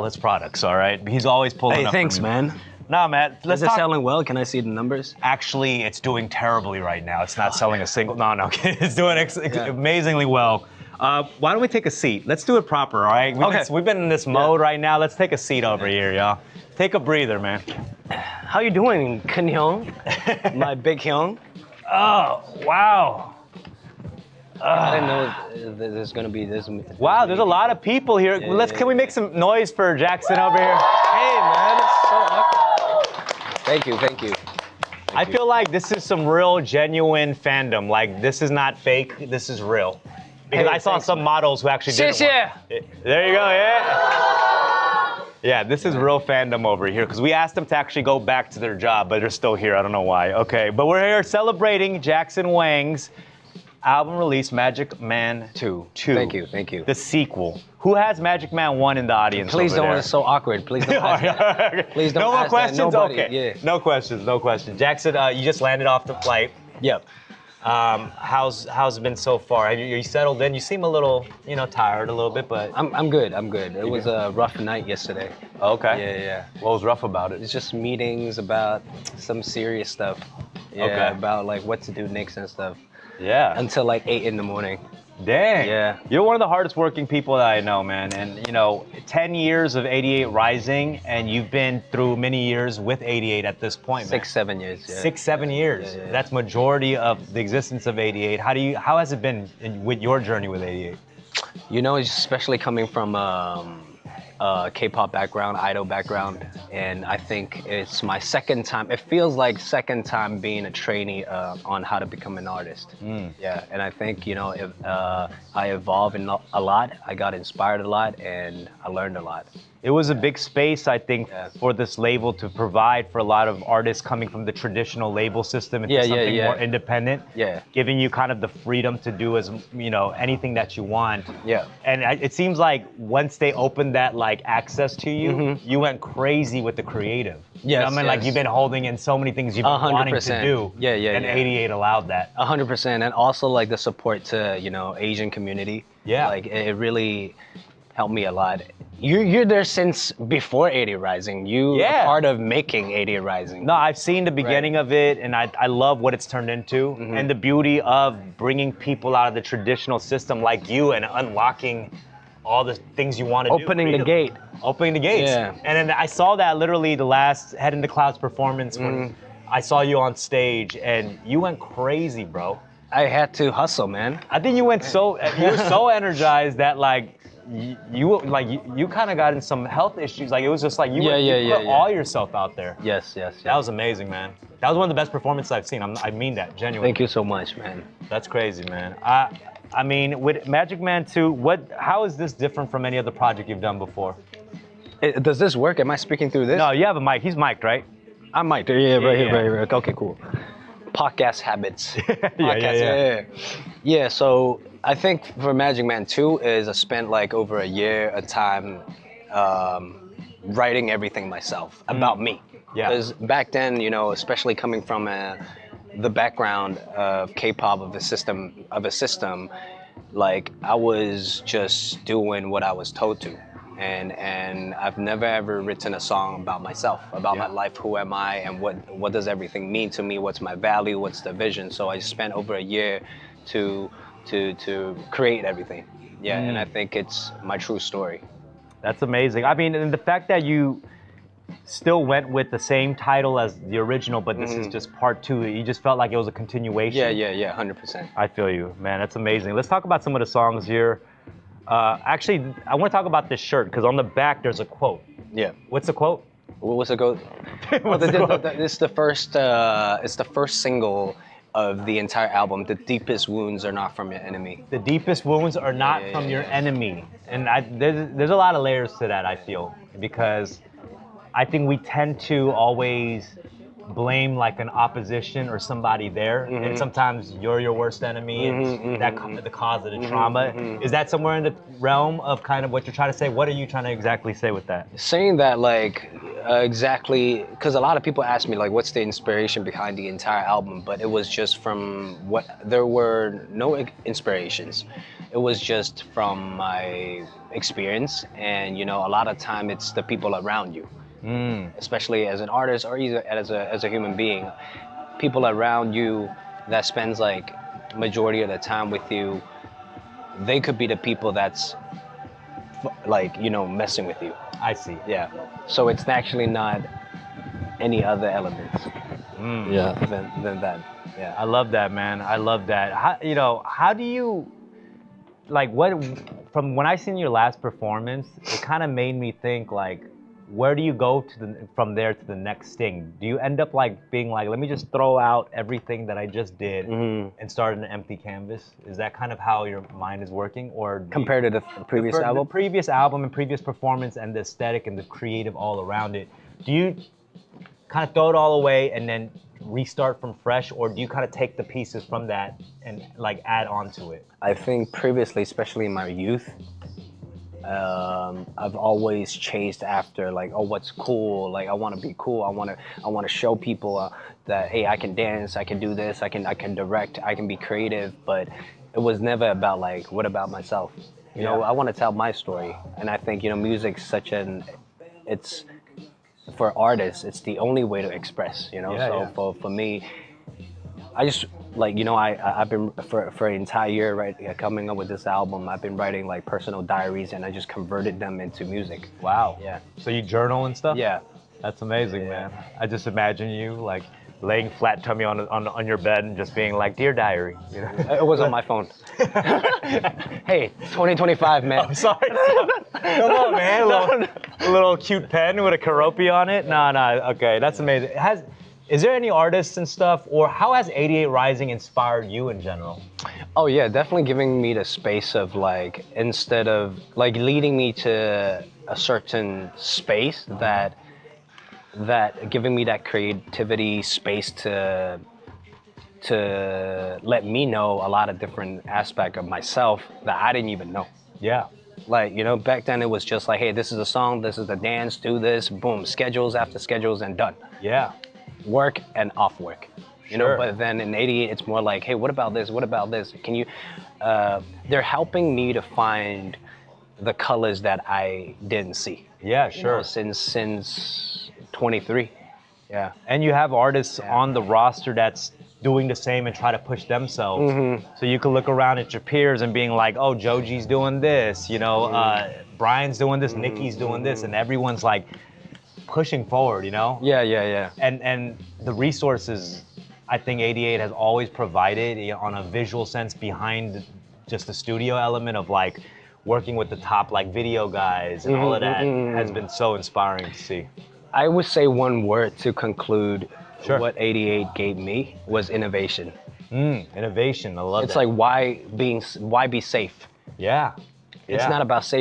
his products, all right? He's always pulling Hey, up. thanks, for me. man. Nah, man. Let's Is it talk. selling well? Can I see the numbers? Actually, it's doing terribly right now. It's not selling a single. No. It's doing amazingly well. Why don't we take a seat? Let's do it proper, all right? We've been in this mode right now. Let's take a seat over here, y'all. Take a breather, man. How you doing, Kun Hyung? My big Hyung? Oh, wow. I didn't know there's gonna be this. Wow, there's a lot of people here. Can we make some noise for Jackson over here? Hey, man, it's so awkward. Thank you. I feel like this is some real, genuine fandom. Like, this is not fake. This is real. Because I saw some models who actually did it. There you go, yeah. Yeah, this is real fandom over here. Because we asked them to actually go back to their job, but they're still here. I don't know why. Okay, but we're here celebrating Jacksonwang's album release, Magic Man 2. Thank you. The sequel. Who has Magic Man 1 in the audience? Please over don't. there? It's so awkward. Please don't ask that. Please don't. No more ask questions. That. Nobody. Okay. Yeah. No questions. Jackson, you just landed off the flight. Yep. How's it been so far? Are you settled in? You seem a little, tired a little bit, but I'm good. It was a rough night yesterday. Okay. Yeah. What was rough about it? It's just meetings about some serious stuff. Yeah. Okay. About like what to do next and stuff. Yeah. Until like 8 in the morning. Dang. Yeah. You're one of the hardest working people that I know, man. And 10 years of 88 Rising, and you've been through many years with 88 at this point, man. 6-7 years. Yeah. 6-7 years. Yeah. That's majority of the existence of 88. How has it been with your journey with 88? Especially coming from K-pop background, idol background, and I think it's my second time. It feels like second time being a trainee on how to become an artist. Yeah, and I think I evolved a lot. I got inspired a lot, and I learned a lot. It was a big space, I think, for this label to provide for a lot of artists coming from the traditional label system into something more independent. Yeah. Giving you kind of the freedom to do anything that you want. Yeah. And it seems like once they opened that access to you, you went crazy with the creative. Yes, Like you've been holding in so many things you've been wanting to do. Yeah. And 88 allowed that. 100%, and also like the support to Asian community. Yeah. Like it really helped me a lot. You're there since before 88 Rising. You are part of making 88 Rising. No, I've seen the beginning of it, and I love what it's turned into, and the beauty of bringing people out of the traditional system like you and unlocking all the things you want to do. Opening the gate. Opening the gates. Yeah. And then I saw that literally the last Head in the Clouds performance when I saw you on stage, and you went crazy, bro. I had to hustle, man. I think you were so energized that you kind of got in some health issues. Like it was just like you put all yourself out there. Yes. That was amazing, man. That was one of the best performances I've seen. I mean that genuinely. Thank you so much, man. That's crazy, man. I mean, with Magic Man 2, how is this different from any other project you've done before? Does this work? Am I speaking through this? No, you have a mic. He's mic'd, right? I'm mic'd. Yeah, right here. Okay, cool. Podcast habits. Yeah, so I think for Magic Man 2 is I spent like over a year of time writing everything myself about me. Yeah. Because back then, especially coming from the background of K-pop of a system, like I was just doing what I was told to. And I've never ever written a song about myself, about my life, who am I, and what does everything mean to me, what's my value, what's the vision. So I spent over a year to create everything. Yeah, and I think it's my true story. That's amazing. I mean, and the fact that you still went with the same title as the original, but this is just part 2. You just felt like it was a continuation. Yeah, 100%. I feel you, man. That's amazing. Let's talk about some of the songs here. Actually, I want to talk about this shirt because on the back there's a quote. Yeah. What's the quote? What's the quote? It's the first single of the entire album. The deepest wounds are not from your enemy. The deepest wounds are not from your enemy. And there's a lot of layers to that, I feel, because I think we tend to always blame like an opposition or somebody there, and sometimes you're your worst enemy, and the cause of the trauma. Is that somewhere in the realm of kind of what you're trying to say? What are you trying to exactly say with that? Saying that exactly, because a lot of people ask me like, what's the inspiration behind the entire album? But it was just from there were no inspirations. It was just from my experience, and you know, a lot of time it's the people around you, especially as an artist or either as a human being. People around you that spends like majority of the time with you, they could be the people that's like, you know, messing with you. I see. Yeah. So it's actually not any other elements. Yeah. Than that. Yeah. I love that, man. I love that. How, you know, how do you, like, what, from when I seen your last performance, it kind of made me think, like, where do you go from there to the next thing? Do you end up like being like, let me just throw out everything that I just did and start an empty canvas? Is that kind of how your mind is working, or compared to the previous album? The previous album and previous performance and the aesthetic and the creative all around it. Do you kind of throw it all away and then restart from fresh, or do you kind of take the pieces from that and like add on to it? I think previously, especially in my youth, I've always chased after like, oh, what's cool? Like, I want to be cool. I want to show people that, hey, I can dance, I can do this, I can direct, I can be creative. But it was never about like, what about myself? You know, I want to tell my story, and I think, you know, music's such it's for artists, it's the only way to express. You know, for me, I just like, you know, I've been for an entire year, right, coming up with this album, I've been writing like personal diaries, and I just converted them into music. Wow. Yeah. So you journal and stuff? Yeah. That's amazing, man. I just imagine you like laying flat tummy on your bed and just being like, "Dear diary." You know? It was on my phone. Hey, 2025, man. I'm sorry. Come on, man. A little cute pen with a Keroppi on it. No. Okay, that's amazing. Is there any artists and stuff, or how has 88 Rising inspired you in general? Oh yeah, definitely giving me the space of like, instead of like leading me to a certain space, that giving me that creativity space to let me know a lot of different aspects of myself that I didn't even know. Yeah. Like, you know, back then it was just like, hey, this is a song, this is the dance, do this, boom, schedules after schedules and done. Yeah. Work and off work, you know. But then in 88 it's more like, hey, what about this, what about this, can you they're helping me to find the colors that I didn't see. Yeah, sure. You know, since 23. Yeah. And you have artists on the roster that's doing the same and try to push themselves. So you can look around at your peers and being like, oh, Joji's doing this, you know, Brian's doing this, Nikki's doing this, and everyone's like pushing forward, you know? Yeah. And the resources I think 88 has always provided, you know, on a visual sense behind just the studio element of like working with the top like video guys and all of that has been so inspiring to see. I would say one word to conclude what 88 gave me was innovation. Innovation, I love that. It's like, why be safe? Yeah. It's not about safe.